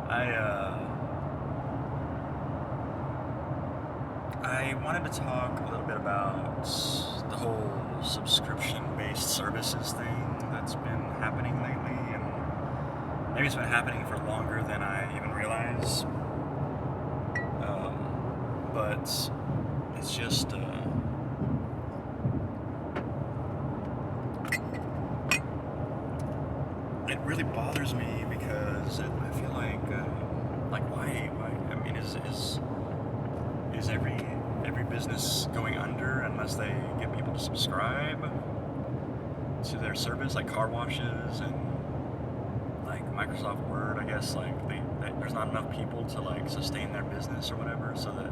I I wanted to talk a little bit about the whole subscription-based services thing that's been happening lately, and maybe it's been happening for longer than I even realize. But it's just it really bothers me because I feel like why? I mean, is every business going under unless they get people to subscribe to their service, like car washes and like Microsoft Word? I guess there's not enough people to like sustain their business or whatever, so that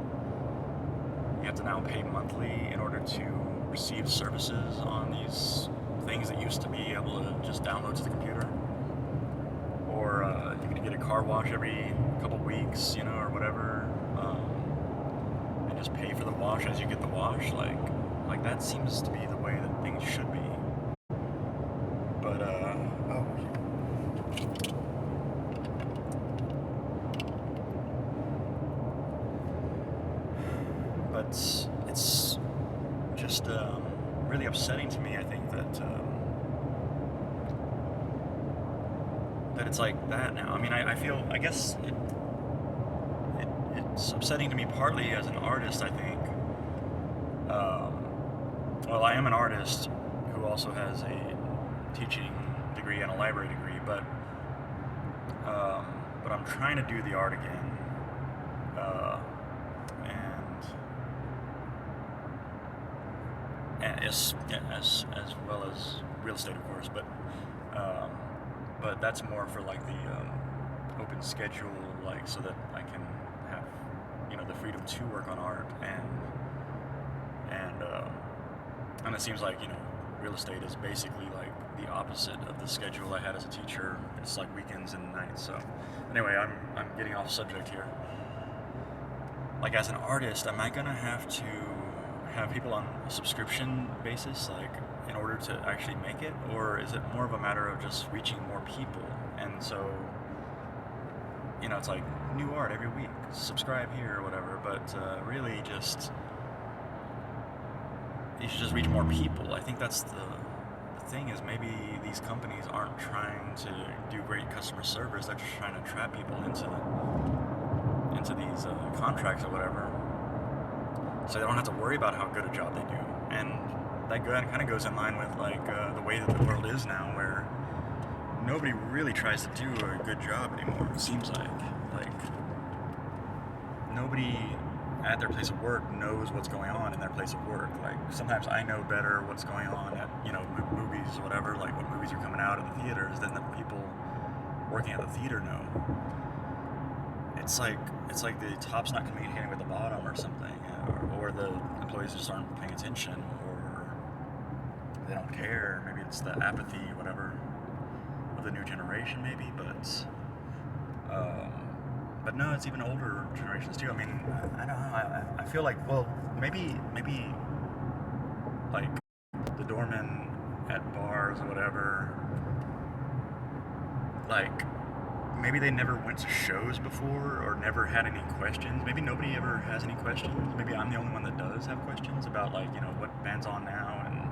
you have to now pay monthly in order to receive services on these things that used to be able to just download to the computer. Or you can get a car wash every couple weeks, or whatever, and just pay for the wash as you get the wash. Like that seems to be the way that things should be. But but it's just really upsetting to me. I think that it's like that now. I mean, I feel, I guess it's upsetting to me partly as an artist, I think. Well, I am an artist who also has a teaching degree and a library degree, but I'm trying to do the art again, and as well as real estate, of course, but that's more for like the open schedule, like so that I can have the freedom to work on art, and it seems like real estate is basically like the opposite of the schedule I had as a teacher. It's like weekends and nights. So anyway, I'm getting off subject here. Like, as an artist, am I gonna have to have people on a subscription basis, like in order to actually make it, or is it more of a matter of just reaching more people? And so it's like new art every week, subscribe here or whatever, but really just you should just reach more people. I think that's the thing, is maybe these companies aren't trying to do great customer service, they're just trying to trap people into these contracts or whatever, so they don't have to worry about how good a job they do. And that kind of goes in line with like the way that the world is now, where nobody really tries to do a good job anymore. It seems like nobody at their place of work knows what's going on in their place of work. Like, sometimes I know better what's going on at movies or whatever, like what movies are coming out in the theaters, than the people working at the theater know. It's like the top's not communicating with the bottom or something, or the employees just aren't paying attention, or they don't care. Maybe it's the apathy, whatever, of the new generation, maybe. But no, it's even older generations too. I mean, I don't know. I feel like, well, maybe like the doormen at bars or whatever, like, maybe they never went to shows before or never had any questions. Maybe nobody ever has any questions. Maybe I'm the only one that does have questions about, like, what band's on now and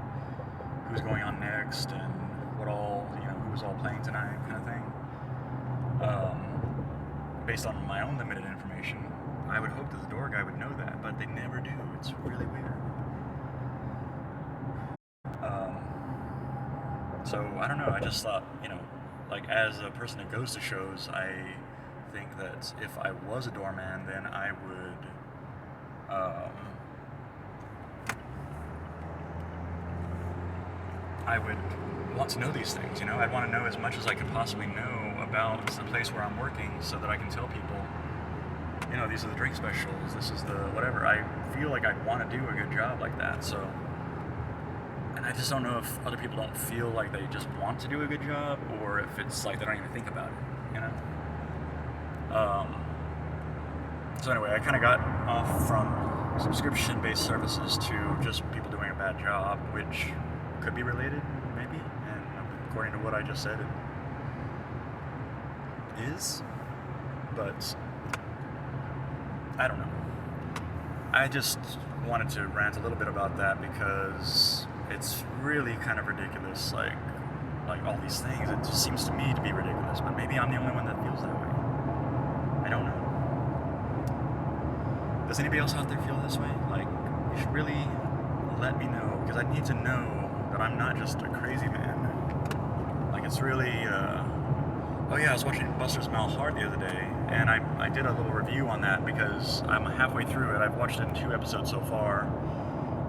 who's going on next and what all, who's all playing tonight, kind of thing. Based on my own limited information, I would hope that the door guy would know that, but they never do. It's really weird. So I don't know. I just thought, like, as a person that goes to shows, I think that if I was a doorman, then I would want to know these things. I'd want to know as much as I could possibly know about the place where I'm working, so that I can tell people, these are the drink specials, this is the whatever. I feel like I'd want to do a good job like that. So, and I just don't know if other people don't feel like they just want to do a good job, or if it's like they don't even think about it, So anyway, I kind of got off from subscription-based services to just people doing a bad job, which could be related, maybe, and according to what I just said, it is. but I don't know. I just wanted to rant a little bit about that because it's really kind of ridiculous. Like all these things, it just seems to me to be ridiculous. But maybe I'm the only one that feels that way. I don't know. Does anybody else out there feel this way? Like, you should really let me know, because I need to know that I'm not just a crazy man. Like, it's really, oh yeah, I was watching Buster's Malhart the other day, and I did a little review on that because I'm halfway through it. I've watched it in 2 episodes so far.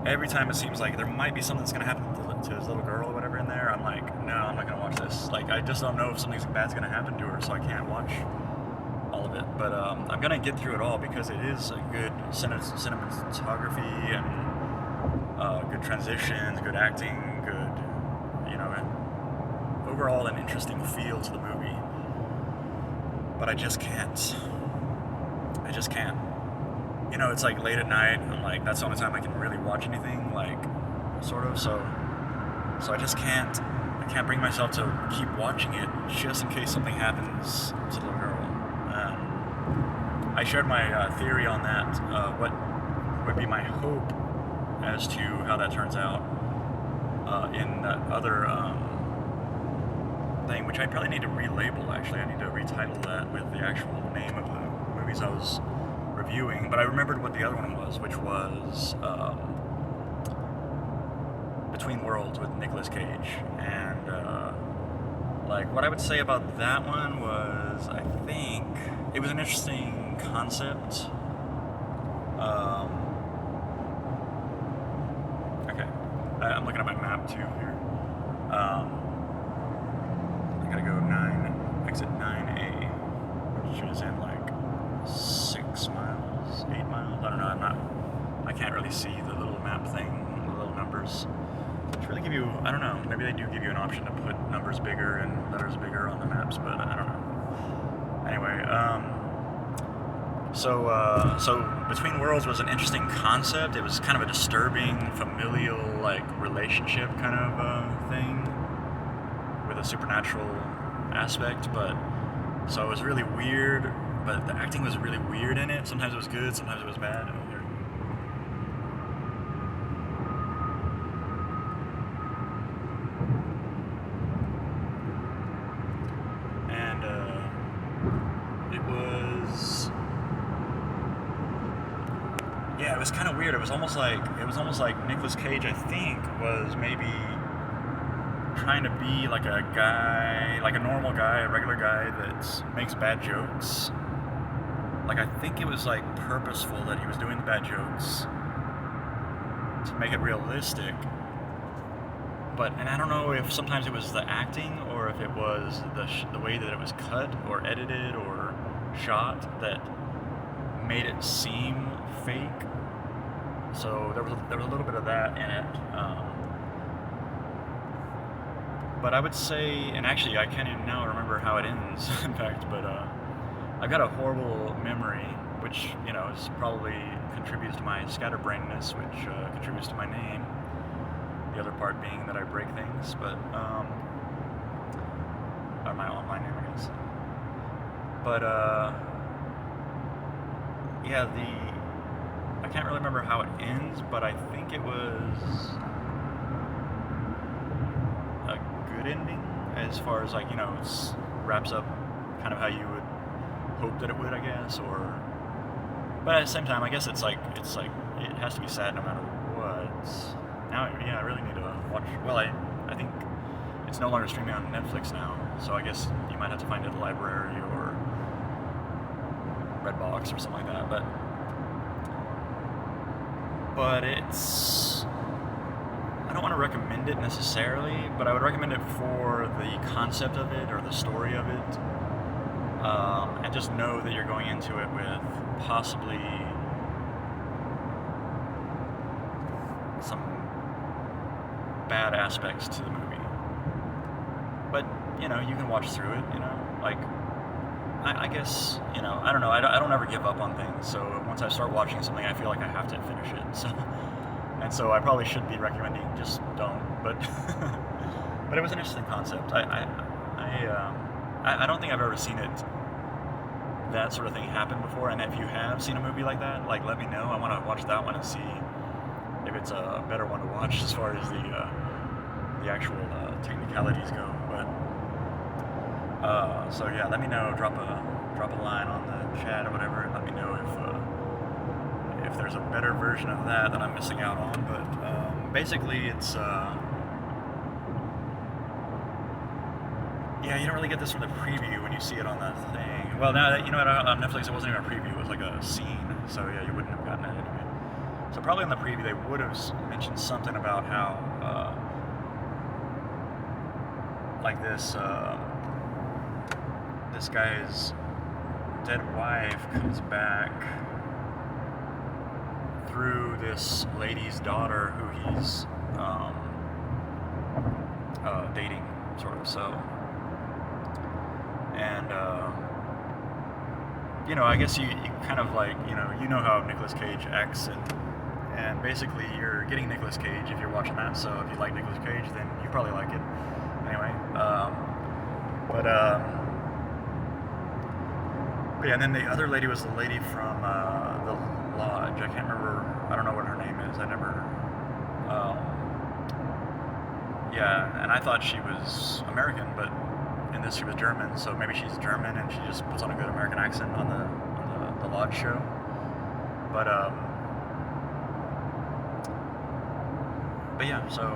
Every time it seems like there might be something that's going to happen to his little girl or whatever in there, I'm like, no, I'm not going to watch this. Like, I just don't know if something bad's going to happen to her, so I can't watch all of it. But I'm going to get through it all because it is a good cinematography and good transitions, good acting, good, overall an interesting feel to the movie. But I just can't. It's like late at night. I'm like, that's the only time I can really watch anything, like, sort of. So I just can't. I can't bring myself to keep watching it just in case something happens to the little girl. I shared my theory on that. What would be my hope as to how that turns out in that other thing, which I probably need to relabel. Actually, I need to retitle that with the actual name of the movies I was reviewing, but I remembered what the other one was, which was Between Worlds with Nicolas Cage. And what I would say about that one was, I think it was an interesting concept. Okay, I'm looking at my map too here. I gotta go exit 9A, which is in like 6 miles, 8 miles. I don't know. I can't really see the little map thing, the little numbers. Which really give you, I don't know. Maybe they do give you an option to put numbers bigger and letters bigger on the maps, but I don't know. Anyway, so Between Worlds was an interesting concept. It was kind of a disturbing, familial, relationship kind of thing with a supernatural aspect, but so it was really weird. But the acting was really weird in it. Sometimes it was good, sometimes it was bad. And it was kind of weird. It was almost like Nicolas Cage, I think, was maybe trying to be like a guy, like a normal guy, a regular guy that makes bad jokes. Like, I think it was purposeful that he was doing the bad jokes to make it realistic. And I don't know if sometimes it was the acting or if it was the way that it was cut or edited or shot that made it seem fake. So there was a little bit of that in it. But I would say, and actually I can't even now remember how it ends, in fact, but I've got a horrible memory, which, is probably contributes to my scatterbrainness, which contributes to my name. The other part being that I break things, but, or my online name, I guess. But, I can't really remember how it ends, but I think it was a good ending, as far as, it wraps up kind of how you would hope that it would, I guess, but at the same time, I guess it has to be sad no matter what. Now, I really need to watch. Well, I think it's no longer streaming on Netflix now, so I guess you might have to find it at the library or Redbox or something like that. But it's, I don't want to recommend it necessarily, but I would recommend it for the concept of it or the story of it. And just know that you're going into it with possibly some bad aspects to the movie. But, you can watch through it, I guess, I don't know, I don't ever give up on things, so once I start watching something, I feel like I have to finish it, so I probably should be recommending just don't, but but it was an interesting concept. I don't think I've ever seen it that sort of thing happened before, and if you have seen a movie like that, like, let me know. I want to watch that one and see if it's a better one to watch as far as the actual technicalities go. But so yeah, let me know. Drop a line on the chat or whatever, and let me know if there's a better version of that I'm missing out on. But basically, it's yeah, you don't really get this from the preview when you see it on that thing. Well, now that you know what, on Netflix it wasn't even a preview; it was like a scene. So yeah, you wouldn't have gotten it anyway. So probably in the preview they would have mentioned something about how like this guy's dead wife comes back through this lady's daughter who he's dating, sort of. So, and you know, I guess you kind of like, you know how Nicolas Cage acts, and basically you're getting Nicolas Cage if you're watching that. So if you like Nicolas Cage, then you probably like it. Anyway, but yeah, and then the other lady was the lady from the lodge. I can't remember. I don't know what her name is. I never. Yeah, and I thought she was American, but in this she was German. So maybe she's German and she just puts on a good American accent on the lodge show. But yeah, so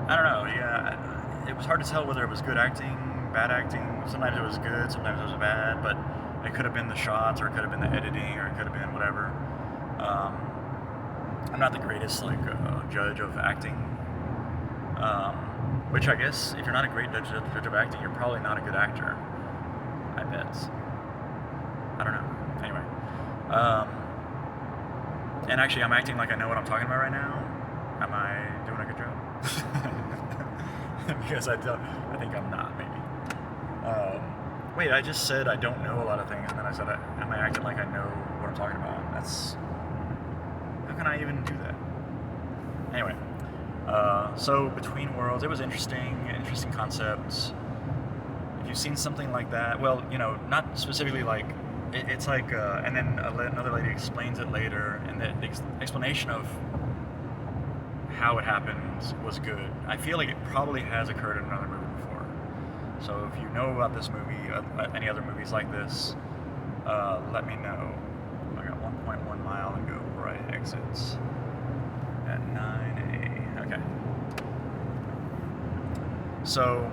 I don't know. Yeah, it was hard to tell whether it was good acting, bad acting. Sometimes it was good, sometimes it was bad, but it could have been the shots, or it could have been the editing, or it could have been whatever. I'm not the greatest judge of acting, which I guess if you're not a great judge of acting, you're probably not a good actor. I bet. I don't know. Anyway, and actually, I'm acting like I know what I'm talking about right now. Am I doing a good job? Because I think I'm not, maybe. Wait, I just said I don't know a lot of things, and then I said, am I acting like I know what I'm talking about? How can I even do that? Anyway, so Between Worlds, it was interesting concept. If you've seen something like that, well, not specifically like, it's like, and then another lady explains it later, and the explanation of how it happened was good. I feel like it probably has occurred in another movie before. So if you know about this movie, any other movies like this, let me know. I got 1.1 mile to go before I exit at 9A. Okay. So,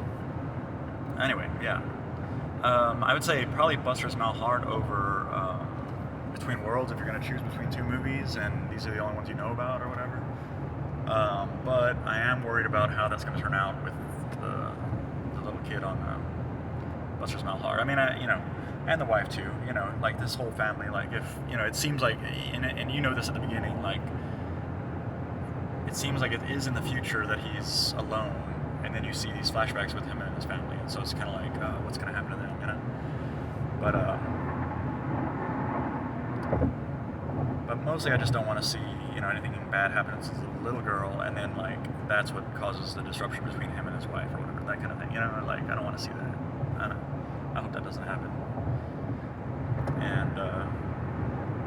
anyway, yeah. I would say probably Buster's Malhart over Between Worlds if you're going to choose between two movies, and these are the only ones you know about or whatever. But I am worried about how that's going to turn out with the little kid on Buster's Malhart. I mean, and the wife too. Like this whole family. Like if it seems like, and you know this at the beginning. Like it seems like it is in the future that he's alone, and then you see these flashbacks with him and his family, and so it's kind of like what's going to happen to them, But mostly I just don't want to see anything bad happen to the little girl, and then like that's what causes the disruption between him and his wife or whatever, that kind of thing. Like I don't want to see that. I hope that doesn't happen. And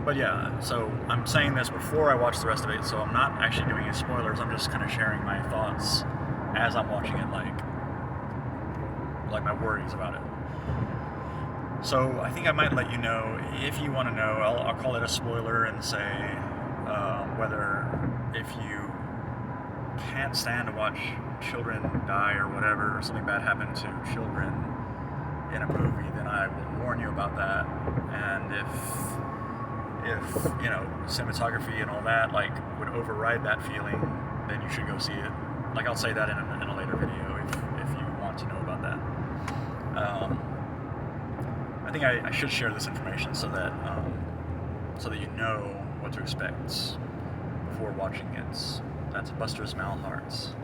but yeah, so I'm saying this before I watch the rest of it, so I'm not actually doing any spoilers. I'm just kind of sharing my thoughts as I'm watching it, like my worries about it. So I think I might let you know, if you want to know, I'll call it a spoiler and say whether, if you can't stand to watch children die or whatever, or something bad happen to children in a movie, then I will warn you about that. And if cinematography and all that would override that feeling, then you should go see it. I'll say that in a later video if you want to know about that. I think I should share this information so that you know what to expect before watching it. That's Buster's Malhart.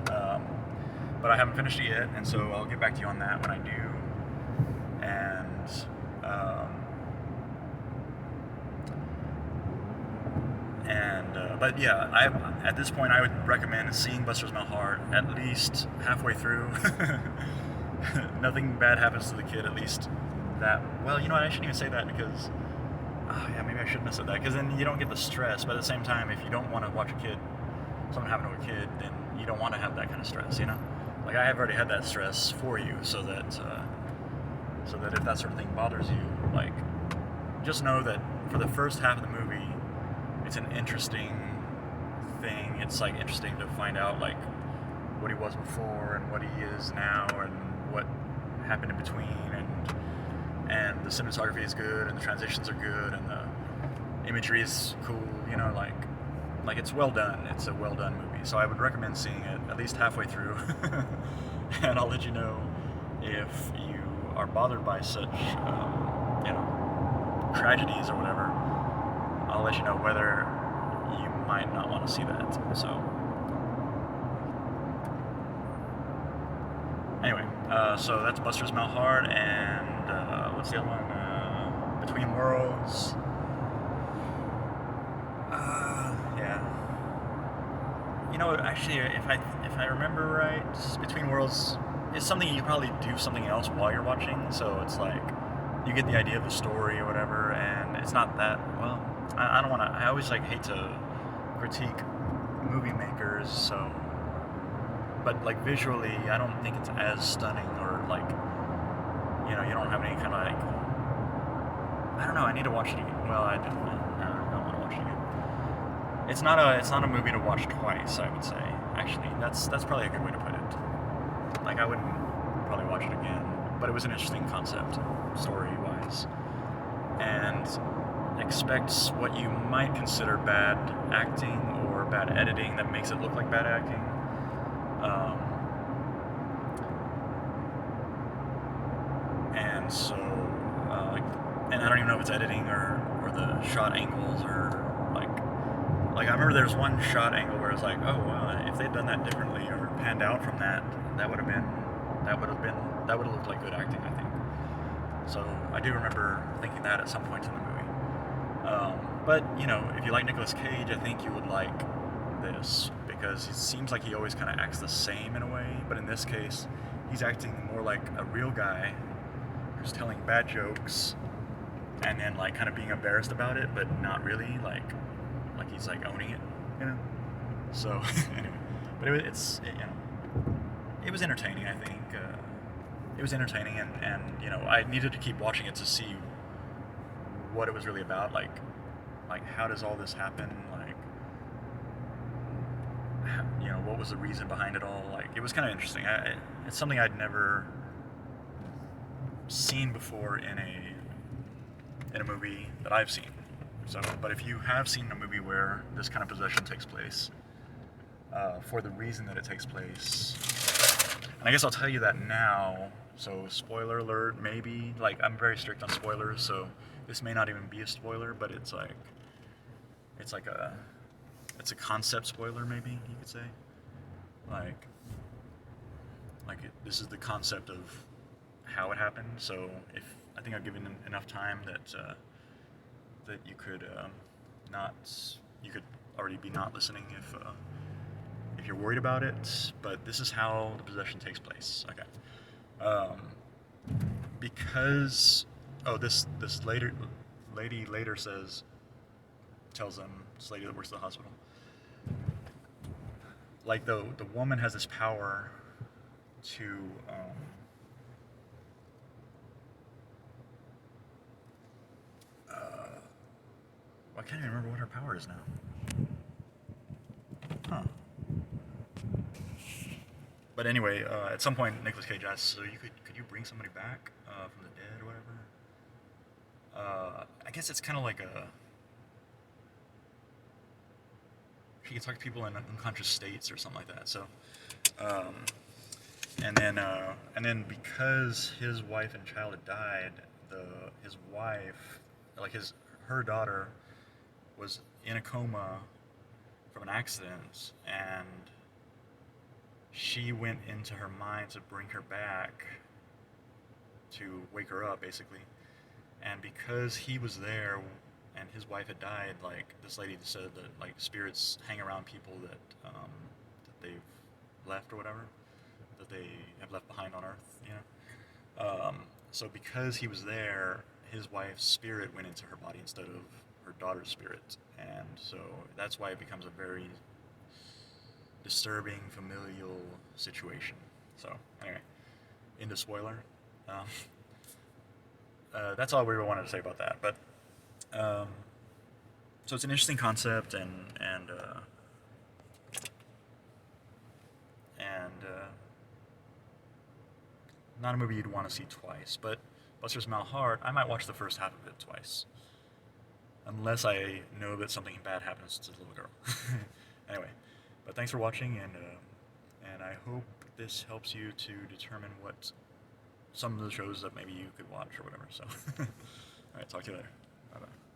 But I haven't finished it yet, and so I'll get back to you on that when I do. But yeah, at this point I would recommend seeing Buster's Malhart at least halfway through. Nothing bad happens to the kid, at least that. Well, you know what? I shouldn't even say that because, yeah, maybe I shouldn't have said that because then you don't get the stress. But at the same time, if you don't want to watch a kid, someone having a kid, then you don't want to have that kind of stress, you know. Like I have already had that stress for you, so that if that sort of thing bothers you, like just know that for the first half of the movie, it's an interesting thing. It's like interesting to find out like what he was before and what he is now and what happened in between, and the cinematography is good and the transitions are good and the imagery is cool, you know, like it's well done. It's a well done movie. So I would recommend seeing it at least halfway through. And I'll let you know if you are bothered by such you know, tragedies or whatever. I'll let you know whether you might not want to see that. So anyway, so that's Buster's Mount Hard, and what's the other one? Between Worlds. Yeah. You know, actually, if I remember right, Between Worlds is something you probably do something else while you're watching. So it's like you get the idea of the story or whatever, and it's not that well. I don't want to. I always like hate to critique movie makers, so. But like visually, I don't think it's as stunning, or like, you know, you don't have any kind of like. I don't know. I need to watch it again. Well, I don't want to watch it again. It's not a movie to watch twice, I would say. Actually, that's probably a good way to put it. Like I wouldn't probably watch it again, but it was an interesting concept, story-wise, and expects what you might consider bad acting or bad editing that makes it look like bad acting. And so, and I don't even know if it's editing or the shot angles or like I remember there was one shot angle where it's like, oh well, if they'd done that differently or panned out from that, that would have looked like good acting, I think. So I do remember thinking that at some point in the movie. But you know, if you like Nicolas Cage, I think you would like this because it seems like he always kind of acts the same in a way. But in this case, he's acting more like a real guy who's telling bad jokes and then like kind of being embarrassed about it, but not really like he's like owning it, you know. So anyway, but it was entertaining. I think it was entertaining, and you know, I needed to keep watching it to see what it was really about. Like how does all this happen? Like, you know, what was the reason behind it all? Like, it was kind of interesting. It's something I'd never seen before in a movie that I've seen. So, but if you have seen a movie where this kind of possession takes place, for the reason that it takes place, and I guess I'll tell you that now. So, spoiler alert, maybe. Like, I'm very strict on spoilers, so this may not even be a spoiler, but it's a concept spoiler, maybe you could say. This is the concept of how it happened. So, if I think I've given enough time that you could already be not listening if you're worried about it. But this is how the possession takes place. Okay. Because this lady later tells them, this lady that works at the hospital, like the woman has this power to I can't even remember what her power is now. Huh. But anyway, at some point, Nicolas Cage asks, "So could you bring somebody back from the dead or whatever?" I guess it's kind of like she can talk to people in unconscious states or something like that. So, and then because his wife and child had died, his wife, like her daughter, was in a coma from an accident, and she went into her mind to bring her back, to wake her up, basically. And because he was there and his wife had died, like, this lady said that, like, spirits hang around people that they've left or whatever, that they have left behind on Earth, you know. so because he was there, his wife's spirit went into her body instead of her daughter's spirit, and so that's why it becomes a very disturbing familial situation. So anyway, into spoiler. Um, that's all we wanted to say about that. But um, so it's an interesting concept, and not a movie you'd want to see twice. But Buster's Malheart, I might watch the first half of it twice, unless I know that something bad happens to the little girl. Anyway, but thanks for watching, and I hope this helps you to determine what some of the shows that maybe you could watch or whatever. So, all right, talk to you later. Bye bye.